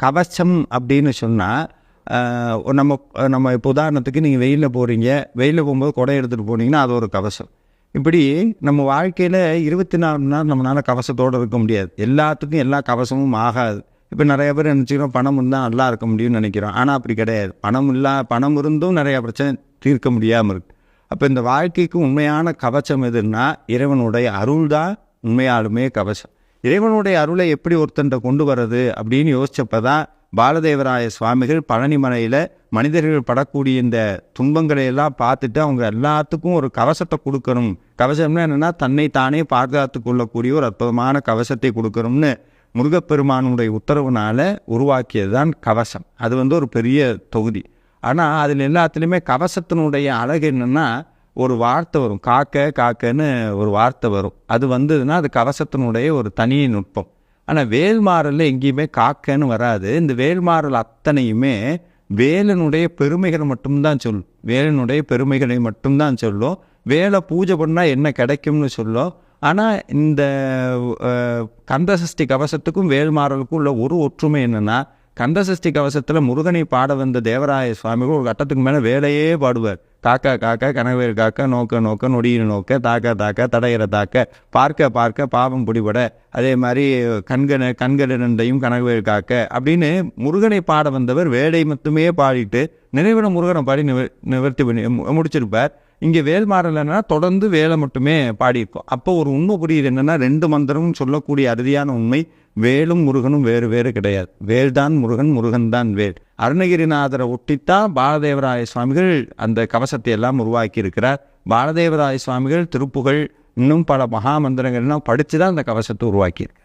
கவசம் அப்படின்னு சொன்னால் நம்ம இப்போ உதாரணத்துக்கு நீங்கள் வெயிலில் போகிறீங்க, வெயிலில் போகும்போது குடை எடுத்துகிட்டு போனீங்கன்னா அது ஒரு கவசம். இப்படி நம்ம வாழ்க்கையில் 24 மணி நேரம் நம்மளால் கவசத்தோடு இருக்க முடியாது. எல்லாத்துக்கும் எல்லா கவசமும் ஆகாது. இப்போ நிறைய பேர் நினச்சிக்கிறோம் பணம் இருந்தால் நல்லா இருக்க முடியும்னு நினைக்கிறோம். ஆனால் அப்படி கிடையாது. பணம் இருந்தும் நிறையா பிரச்சனை தீர்க்க முடியாமல் இருக்குது. அப்போ இந்த வாழ்க்கைக்கு உண்மையான கவசம் எதுன்னா இறைவனுடைய அருள் தான் உண்மையாலுமே கவசம். இறைவனுடைய அருளை எப்படி ஒருத்தன்ட்ட கொண்டு வர்றது அப்படின்னு யோசிச்சப்போ தான் பாலதேவராய சுவாமிகள் பழனிமலையில் மனிதர்கள் படக்கூடிய இந்த துன்பங்களை எல்லாம் பார்த்துட்டு அவங்க எல்லாத்துக்கும் ஒரு கவசத்தை கொடுக்கணும். கவசம்னா என்னென்னா தன்னை தானே பாதுகாத்து கொள்ளக்கூடிய ஒரு அற்புதமான கவசத்தை கொடுக்கணும்னு முருகப்பெருமானுடைய உத்தரவுனால உருவாக்கியது தான் கவசம். அது ஒரு பெரிய தொகுதி. ஆனால் அதில் எல்லாத்துலேயுமே கவசத்தினுடைய அழகு என்னென்னா ஒரு வார்த்தை வரும், காக்கன்னு ஒரு வார்த்தை வரும். அது வந்ததுன்னா அது கவசத்தினுடைய ஒரு தனி நுட்பம். ஆனால் வேல்மாறலில் எங்கேயுமே காக்கன்னு வராது. இந்த வேல்மாறல் அத்தனையுமே வேலனுடைய பெருமைகளை மட்டும்தான் சொல்லும். வேலனுடைய பெருமைகளை மட்டும்தான் சொல்லும். வேலை பூஜை பண்ணால் என்ன கிடைக்கும்னு சொல்லும். ஆனால் இந்த கந்தசஷ்டி கவசத்துக்கும் வேல்மாறலுக்கும் உள்ள ஒரு ஒற்றுமை என்னென்னா, கந்தசஷ்டி கவசத்தில் முருகனை பாட வந்த தேவராய சுவாமிகள் ஒரு கட்டத்துக்கு மேலே வேலையே பாடுவார். காக்கா காக்கா கனவேல் காக்கா நோக்க நோக்க நொடியில் நோக்க தாக்கா தாக்கா தடையிற தாக்க பார்க்க பார்க்க பாவம் பிடிபட, அதே மாதிரி கண்கள் இரண்டையும் கனவேல் காக்க அப்படின்னு முருகனை பாட வந்தவர் வேலை மட்டுமே பாடிட்டு நிறைவின முருகனை பாடி நிவர்த்தி பண்ணி முடிச்சிருப்பார். இங்கே வேல்மாறல் என்னன்னா தொடர்ந்து வேலை மட்டுமே பாடியிருக்கோம். அப்போ ஒரு உண்மை புரியுது என்னென்னா, 2 மந்திரமும் சொல்லக்கூடிய அறுதியான உண்மை, வேலும் முருகனும் வேறு வேறு கிடையாது. வேல்தான் முருகன், முருகன் தான் வேல். அருணகிரிநாதரை ஒட்டித்தான் பாலதேவராய சுவாமிகள் அந்த கவசத்தை எல்லாம் உருவாக்கி இருக்கிறார். பாலதேவராய சுவாமிகள் திருப்புகழ் இன்னும் பல மகா மந்திரங்கள்லாம் படித்து தான் அந்த கவசத்தை உருவாக்கியிருக்கார்.